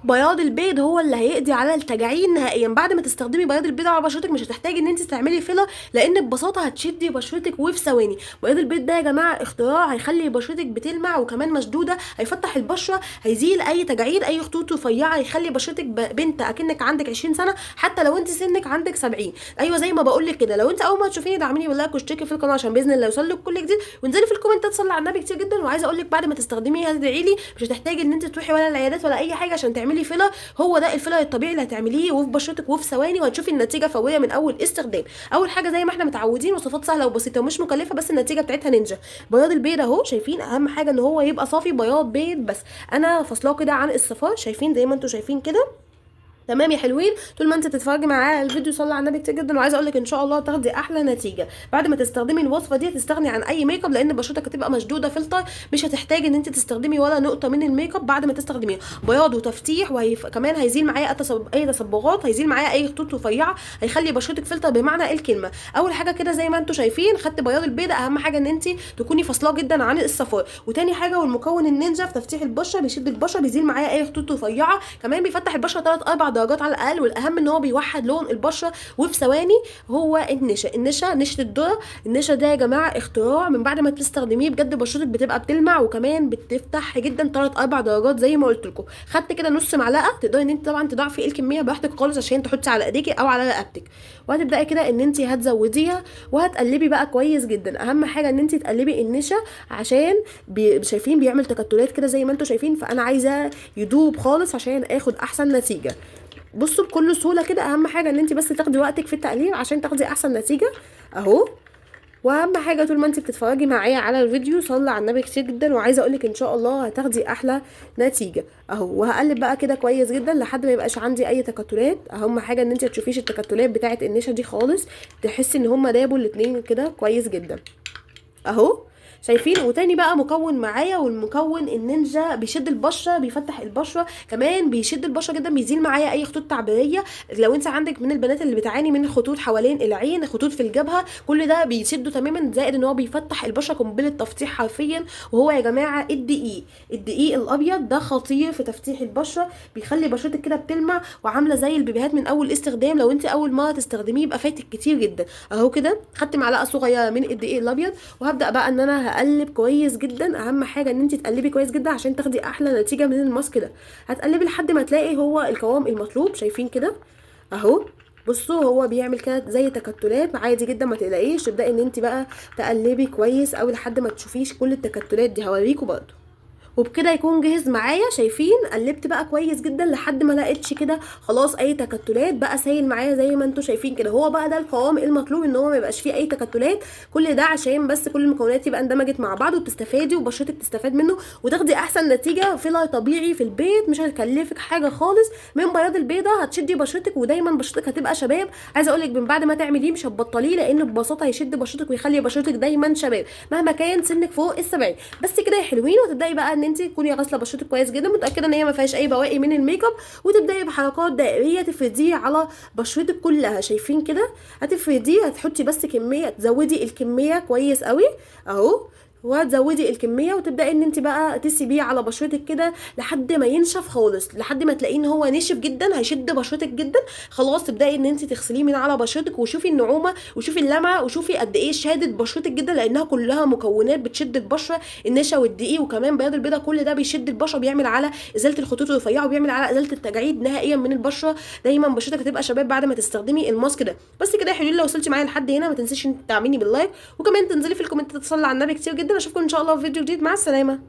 بياض البيض هو اللي هيقضي على التجاعيد نهائيا. بعد ما تستخدمي بياض البيض على بشرتك مش هتحتاجي ان انت تعملي فيلر، لان ببساطه هتشدي بشرتك وفي ثواني. بياض البيض ده يا جماعه اختراع هيخلي بشرتك بتلمع وكمان مشدوده، هيفتح البشره، هيزيل اي تجاعيد، اي خطوط رفيعه، هيخلي بشرتك بنت اكنك عندك 20 سنه حتى لو انت سنك عندك 70. ايوه زي ما بقول لك كده. لو انت اول ما تشوفيني دعميني باللايك واشتركي في القناه عشان باذن الله يوصلك كل جديد، وانزلي في الكومنتات صلي على النبي كتير جدا. وعايزه اقول لك بعد ما تستخدميه هتدعي لي، مش هتحتاجي ان انت تروحي ولا العيادات ولا اي حاجه عشان تعملي فيلر. هو ده الفيلر الطبيعي اللي هتعمليه وفي بشرتك وفي ثواني، وهتشوفي النتيجه فوريه من اول استخدام. اول حاجه زي ما احنا متعودين وصفات سهله وبسيطه ومش مكلفه، بس النتيجه بتاعتها نينجا. بياض البيض اهو شايفين، اهم حاجه ان هو يبقى صافي بياض بيض بس. انا فاصلاه كده عن الصفار، شايفين زي ما انتم شايفين كده. تمام يا حلوين. طول ما انت بتتفرجي معايا على الفيديو صلي على النبي كتير جدا. وعايزه اقول لك ان شاء الله تاخدي احلى نتيجه بعد ما تستخدمي الوصفه دي. تستغني عن اي ميك اب لان بشرتك هتبقى مشدوده فلتر، مش هتحتاجي ان انت تستخدمي ولا نقطه من الميك اب بعد ما تستخدميها. بياض وتفتيح، كمان هيزيل معايا اي تصبغات، هيزيل معايا اي خطوط رفيعه، هيخلي بشرتك فلتر بمعنى الكلمه. اول حاجه كده زي ما انتم شايفين خدت بياض البيضه، اهم حاجه ان انت تكوني فاصلاه جدا عن الصفار. وتاني حاجه والمكون النينجا في تفتيح البشره، بيشد البشره، بيزيل معايا اي خطوط رفيعه، كمان بيفتح البشره 3 4 درجات على الاقل. اهم ان هو بيوحد لون البشره وفي ثواني. هو نشا الذره. النشا ده يا جماعه اختراع، من بعد ما تستخدميه بجد بشرتك بتبقى بتلمع وكمان بتفتح جدا 3 4 درجات زي ما قلت لكم. خدت كده نص معلقه، تقدري ان انت طبعا تضاعفي الكميه براحتك خالص عشان تحطي على ايديكي او على رقبتك. وهتبداي كده ان انت هتزوديها وهتقلبي بقى كويس جدا. اهم حاجه ان انت تقلبي النشا عشان شايفين بيعمل تكتلات كده زي ما انتم شايفين، فانا عايزاه يدوب خالص عشان اخد احسن نتيجه. بصوا بكل سهوله كده. اهم حاجه ان انت بس تاخدي وقتك في التقليب عشان تاخدي احسن نتيجه اهو. واهم حاجه طول ما انت بتتفرجي معايا على الفيديو صلي على النبي كتير جدا. وعايزه اقولك ان شاء الله هتاخدي احلى نتيجه اهو. وهقلب بقى كده كويس جدا لحد ما يبقاش عندي اي تكتلات. اهم حاجه ان انت تشوفيش التكتلات بتاعه النشا دي خالص، تحسي ان هما دابوا الاتنين كده كويس جدا اهو شايفين. وتاني بقى مكون معايا، والمكون النينجا بيشد البشره، بيفتح البشره، كمان بيشد البشره جدا، بيزيل معايا اي خطوط تعبيريه. لو انت عندك من البنات اللي بتعاني من خطوط حوالين العين، خطوط في الجبهه، كل ده بيشده تماما. زائد ان هو بيفتح البشره قنبله تفتيح حرفيا. وهو يا جماعه الدقيق الابيض ده خطير في تفتيح البشره، بيخلي بشرتك كده بتلمع وعامله زي البيبيهات من اول استخدام. لو انت اول مره تستخدميه يبقى فايتك كتير جدا اهو كده. خدت معلقه صغيره من الدقيق الابيض وهبدا بقى ان انا هقلب كويس جدا. اهم حاجه ان انت تقلبي كويس جدا عشان تاخدي احلى نتيجه من الماسك ده. هتقلبي لحد ما تلاقي هو القوام المطلوب، شايفين كده اهو. بصوا هو بيعمل كده زي تكتلات عادي جدا، ما تقلقيش. تبداي ان انت بقى تقلبي كويس قوي لحد ما تشوفيش كل التكتلات دي، هوريكم برضه. وبكده يكون جهز معايا. شايفين قلبت بقى كويس جدا لحد ما لقيتش كده خلاص اي تكتلات، بقى سايل معايا زي ما انتم شايفين كده. هو بقى ده القوام المطلوب، ان هو ما يبقاش فيه اي تكتلات. كل ده عشان بس كل المكونات يبقى اندمجت مع بعض وتستفادي وبشرتك تستفاد منه وتاخدي احسن نتيجه. فيلر طبيعي في البيت مش هتكلفك حاجه خالص. من بياض البيضه هتشدي بشرتك ودايما بشرتك هتبقى شباب. عايزه اقول لك من بعد ما تعمليه مش هتبطليه، لان ببساطه هيشد بشرتك ويخلي بشرتك دايما شباب مهما كان سنك فوق ال70. بس كده يا حلوين. وتبداي بقى ان انت تكوني غاسله بشرتك كويس جدا، متاكده ان هي ما فيهاش اي بواقي من الميك اب. وتبداي بحركات دائريه تفرديه على بشرتك كلها، شايفين كده. هتفرديه، هتحطي بس كميه، تزودي الكميه كويس قوي اهو. وهتزودي الكميه وتبداي ان انت بقى تسيبيه على بشرتك كده لحد ما ينشف خالص، لحد ما تلاقيه ان هو نشف جدا، هيشد بشرتك جدا. خلاص تبداي ان انت تغسليه من على بشرتك وشوفي النعومه وشوفي اللمعه وشوفي قد ايه شادت بشرتك جدا، لانها كلها مكونات بتشد البشره. النشا والدقيق وكمان بياض البيضه كل ده بيشد البشره، بيعمل على ازاله الخطوط الرفيعه وبيعمل على ازاله التجاعيد نهائيا من البشره. دايما بشرتك هتبقى شباب بعد ما تستخدمي الماسك ده. بس كده يا حلوين، لو وصلتي معايا لحد هنا ما تنسيش ان تعمليني باللايك، وكمان تنزلي في الكومنتات تصلي على النبي كتير جدا. اشوفكم ان شاء الله في فيديو جديد. مع السلامه.